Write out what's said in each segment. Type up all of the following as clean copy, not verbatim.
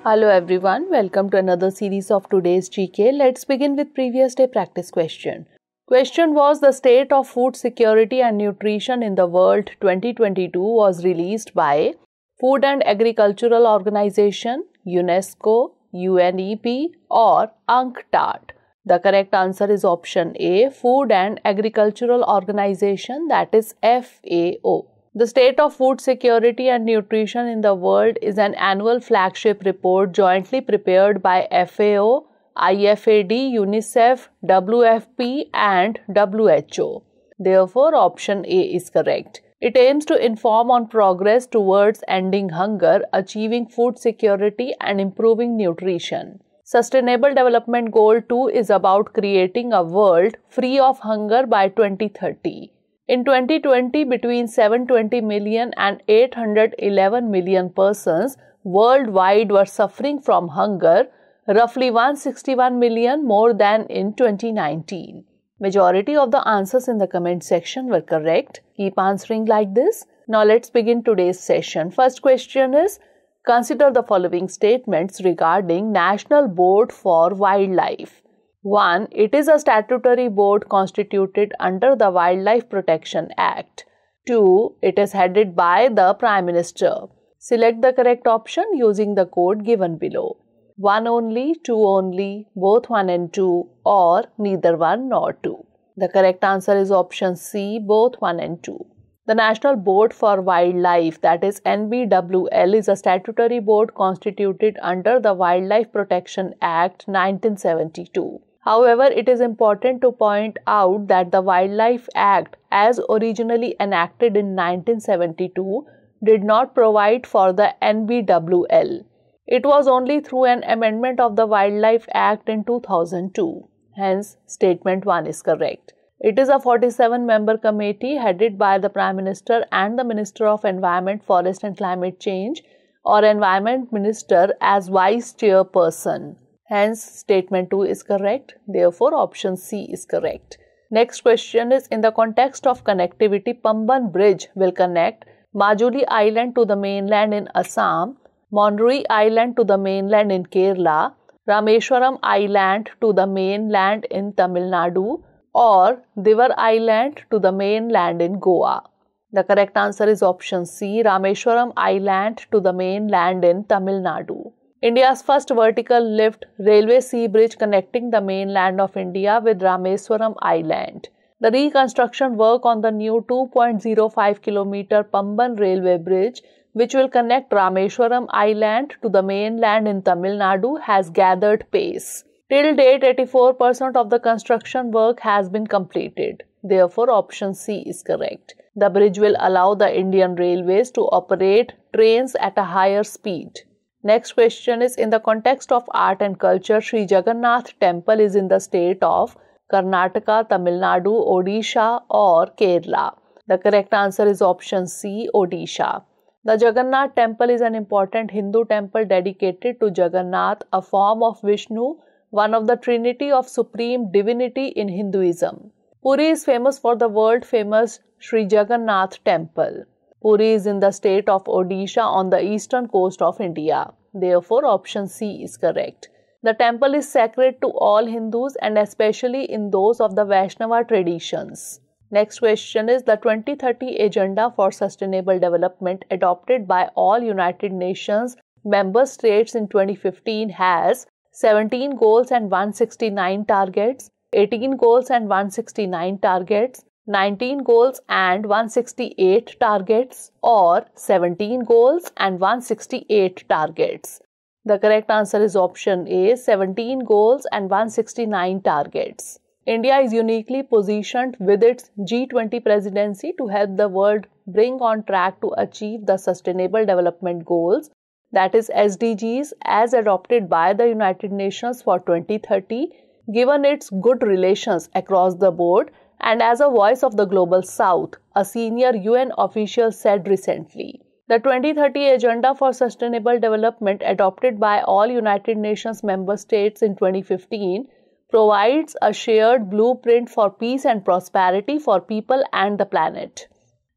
Hello everyone, welcome to another series of today's GK. Let's begin with previous day practice question. Question was the state of food security and nutrition in the world 2022 was released by Food and Agricultural Organization, UNESCO, UNEP or UNCTAD. The correct answer is option A, Food and Agricultural Organization, that is FAO. The State of Food Security and Nutrition in the World is an annual flagship report jointly prepared by FAO, IFAD, UNICEF, WFP and WHO. Therefore, option A is correct. It aims to inform on progress towards ending hunger, achieving food security and improving nutrition. Sustainable Development Goal 2 is about creating a world free of hunger by 2030. In 2020, between 720 million and 811 million persons worldwide were suffering from hunger, roughly 161 million more than in 2019. Majority of the answers in the comment section were correct. Keep answering like this. Now let's begin today's session. First question is, consider the following statements regarding National Board for Wildlife. 1. It is a statutory board constituted under the Wildlife Protection Act. 2. It is headed by the Prime Minister. Select the correct option using the code given below. 1 only, 2 only, both 1 and 2, or neither 1 nor 2. The correct answer is option C, both 1 and 2. The National Board for Wildlife, that is NBWL, is a statutory board constituted under the Wildlife Protection Act 1972. However, it is important to point out that the Wildlife Act, as originally enacted in 1972, did not provide for the NBWL. It was only through an amendment of the Wildlife Act in 2002. Hence, statement 1 is correct. It is a 47-member committee headed by the Prime Minister and the Minister of Environment, Forest and Climate Change or Environment Minister as Vice Chairperson. Hence, statement 2 is correct. Therefore, option C is correct. Next question is, in the context of connectivity, Pamban Bridge will connect Majuli Island to the mainland in Assam, Monroe Island to the mainland in Kerala, Rameshwaram Island to the mainland in Tamil Nadu, or Divar Island to the mainland in Goa. The correct answer is option C, Rameshwaram Island to the mainland in Tamil Nadu. India's first vertical lift railway sea bridge connecting the mainland of India with Rameswaram Island. The reconstruction work on the new 2.05 km Pamban railway bridge, which will connect Rameswaram Island to the mainland in Tamil Nadu, has gathered pace. Till date, 84% of the construction work has been completed. Therefore, option C is correct. The bridge will allow the Indian Railways to operate trains at a higher speed. Next question is, in the context of art and culture, Shree Jagannath temple is in the state of Karnataka, Tamil Nadu, Odisha or Kerala. The correct answer is option C, Odisha. The Jagannath temple is an important Hindu temple dedicated to Jagannath, a form of Vishnu, one of the trinity of supreme divinity in Hinduism. Puri is famous for the world-famous Shree Jagannath temple. Puri is in the state of Odisha on the eastern coast of India. Therefore, option C is correct. The temple is sacred to all Hindus and especially in those of the Vaishnava traditions. Next question is, the 2030 Agenda for Sustainable Development adopted by all United Nations member states in 2015 has 17 goals and 169 targets, 18 goals and 169 targets, 19 goals and 168 targets, or 17 goals and 168 targets. The correct answer is option A, 17 goals and 169 targets. India is uniquely positioned with its G20 presidency to help the world bring on track to achieve the Sustainable Development Goals, that is SDGs, as adopted by the United Nations for 2030, given its good relations across the board and as a voice of the Global South, a senior UN official said recently. The 2030 Agenda for Sustainable Development adopted by all United Nations member states in 2015 provides a shared blueprint for peace and prosperity for people and the planet.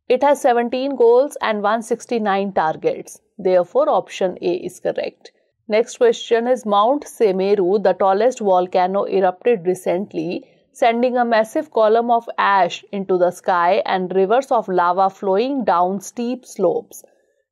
It has 17 goals and 169 targets. Therefore, option A is correct. Next question is Mount Semeru, the tallest volcano, erupted recently, sending a massive column of ash into the sky and rivers of lava flowing down steep slopes.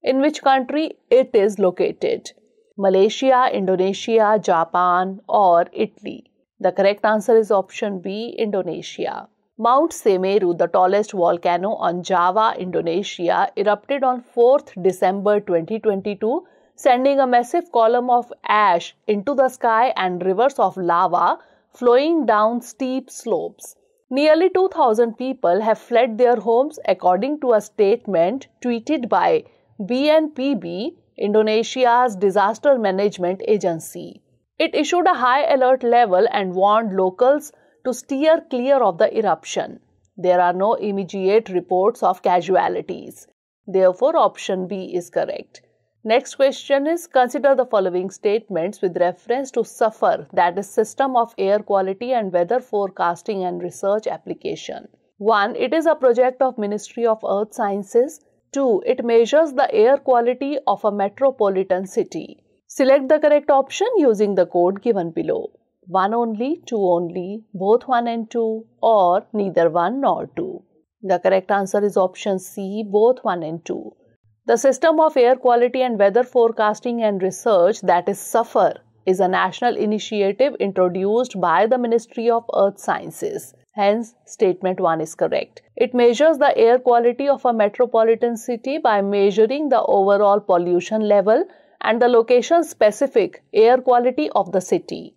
In which country it is located? Malaysia, Indonesia, Japan, or Italy? The correct answer is option B, Indonesia. Mount Semeru, the tallest volcano on Java, Indonesia, erupted on 4th December 2022, sending a massive column of ash into the sky and rivers of lava flowing down steep slopes. Nearly 2,000 people have fled their homes according to a statement tweeted by BNPB, Indonesia's disaster management agency. It issued a high alert level and warned locals to steer clear of the eruption. There are no immediate reports of casualties. Therefore, option B is correct. Next question is, consider the following statements with reference to SAFAR, that is System of Air Quality and Weather Forecasting and Research Application. 1. It is a project of Ministry of Earth Sciences. 2. It measures the air quality of a metropolitan city. Select the correct option using the code given below. 1 only, 2 only, both 1 and 2, or neither 1 nor 2. The correct answer is option C, both 1 and 2. The System of Air Quality and Weather Forecasting and Research, that is SAFAR, is a national initiative introduced by the Ministry of Earth Sciences. Hence, statement 1 is correct. It measures the air quality of a metropolitan city by measuring the overall pollution level and the location-specific air quality of the city.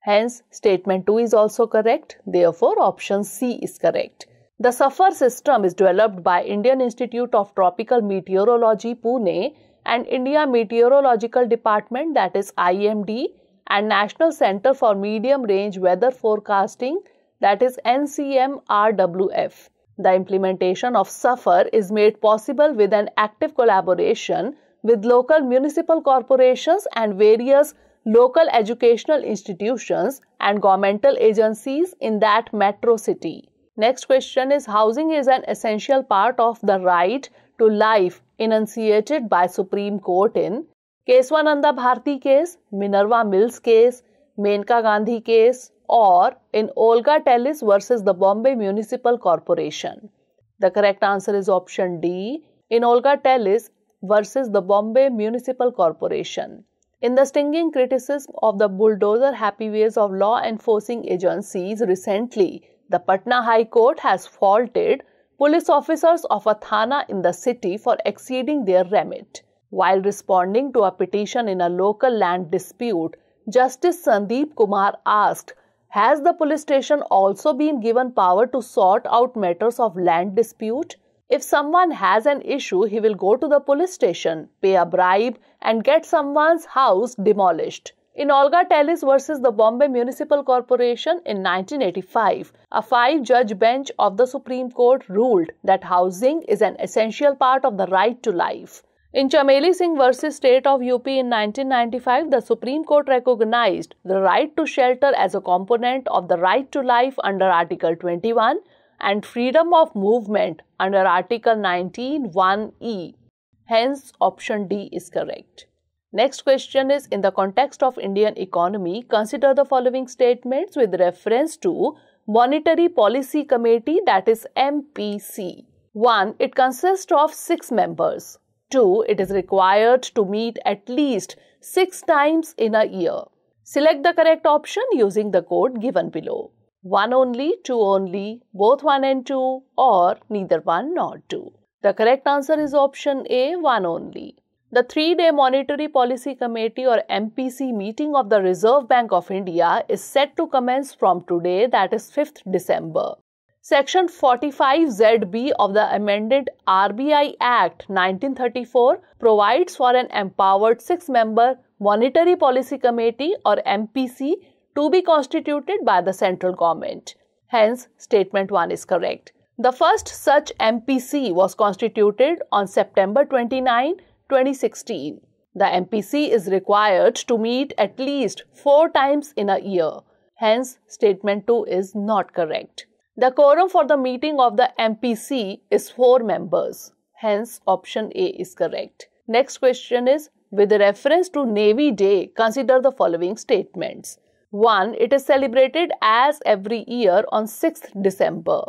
Hence, statement 2 is also correct. Therefore, option C is correct. The SAFAR system is developed by Indian Institute of Tropical Meteorology, Pune, and India Meteorological Department, that is IMD, and National Center for Medium Range Weather Forecasting, that is NCMRWF. The implementation of SAFAR is made possible with an active collaboration with local municipal corporations and various local educational institutions and governmental agencies in that metro city. Next question is, housing is an essential part of the right to life enunciated by Supreme Court in Kesavananda Bharati case, Minerva Mills case, Menka Gandhi case, or in Olga Tellis versus the Bombay Municipal Corporation. The correct answer is option D, in Olga Tellis versus the Bombay Municipal Corporation. In the stinging criticism of the bulldozer-happy ways of law enforcing agencies recently, the Patna High Court has faulted police officers of a thana in the city for exceeding their remit. While responding to a petition in a local land dispute, Justice Sandeep Kumar asked, has the police station also been given power to sort out matters of land dispute? If someone has an issue, he will go to the police station, pay a bribe, and get someone's house demolished. In Olga Tellis versus the Bombay Municipal Corporation in 1985, a 5-judge bench of the Supreme Court ruled that housing is an essential part of the right to life. In Chameli Singh versus State of UP in 1995, the Supreme Court recognized the right to shelter as a component of the right to life under Article 21 and freedom of movement under Article 19(1)(e). Hence, option D is correct. Next question is, in the context of Indian economy, consider the following statements with reference to Monetary Policy Committee, that is MPC. 1. It consists of 6 members. 2. It is required to meet at least 6 times in a year. Select the correct option using the code given below. 1 only, 2 only, both 1 and 2, or neither 1 nor 2. The correct answer is option A, 1 only. The 3-day Monetary Policy Committee or MPC meeting of the Reserve Bank of India is set to commence from today, that is 5th December. Section 45ZB of the amended RBI Act 1934 provides for an empowered 6-member Monetary Policy Committee or MPC to be constituted by the central government. Hence, statement 1 is correct. The first such MPC was constituted on September 29, 2016. The MPC is required to meet at least 4 times in a year. Hence, statement 2 is not correct. The quorum for the meeting of the MPC is 4 members. Hence, option A is correct. Next question is, with reference to Navy Day, consider the following statements. 1. It is celebrated as every year on 6th December.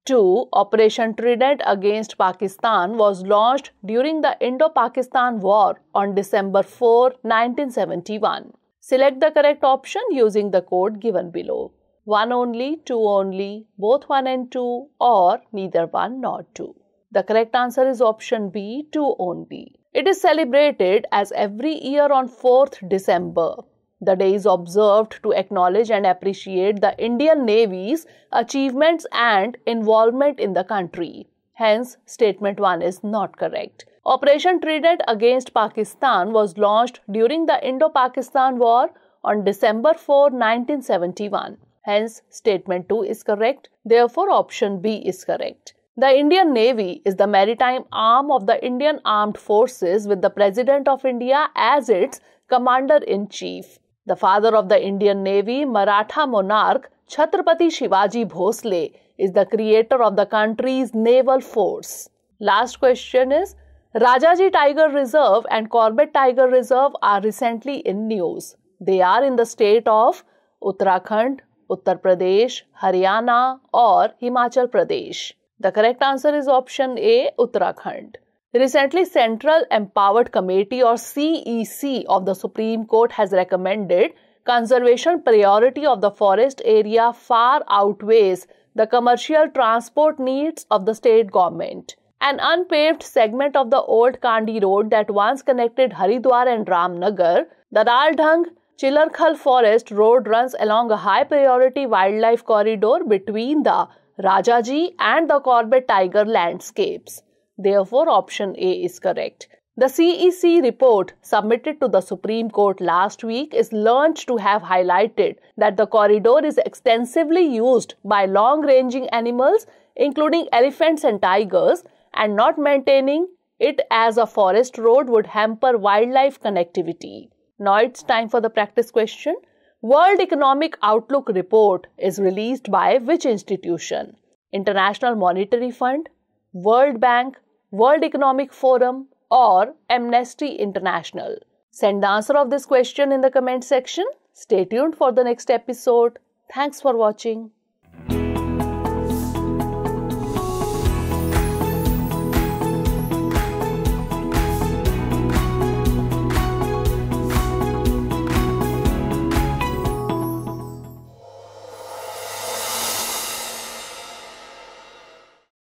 2. Operation Trident against Pakistan was launched during the Indo-Pakistan War on December 4, 1971. Select the correct option using the code given below. 1 only, 2 only, both 1 and 2, or neither 1 nor 2. The correct answer is option B, 2 only. It is celebrated as every year on 4th December. The day is observed to acknowledge and appreciate the Indian Navy's achievements and involvement in the country. Hence, statement 1 is not correct. Operation Trident against Pakistan was launched during the Indo-Pakistan War on December 4, 1971. Hence, statement 2 is correct. Therefore, option B is correct. The Indian Navy is the maritime arm of the Indian Armed Forces with the President of India as its Commander-in-Chief. The father of the Indian Navy, Maratha monarch Chhatrapati Shivaji Bhosle, is the creator of the country's naval force. Last question is, Rajaji Tiger Reserve and Corbett Tiger Reserve are recently in news. They are in the state of Uttarakhand, Uttar Pradesh, Haryana or Himachal Pradesh. The correct answer is option A, Uttarakhand. Recently, Central Empowered Committee or CEC of the Supreme Court has recommended conservation priority of the forest area far outweighs the commercial transport needs of the state government. An unpaved segment of the old Kandi road that once connected Haridwar and Ramnagar, the Daldhang Chilarkhal Forest Road runs along a high priority wildlife corridor between the Rajaji and the Corbett Tiger landscapes. Therefore, option A is correct. The CEC report submitted to the Supreme Court last week is learned to have highlighted that the corridor is extensively used by long-ranging animals, including elephants and tigers, and not maintaining it as a forest road would hamper wildlife connectivity. Now it's time for the practice question. World Economic Outlook report is released by which institution? International Monetary Fund, World Bank, World Economic Forum or Amnesty International? Send the answer of this question in the comment section. Stay tuned for the next episode. Thanks for watching.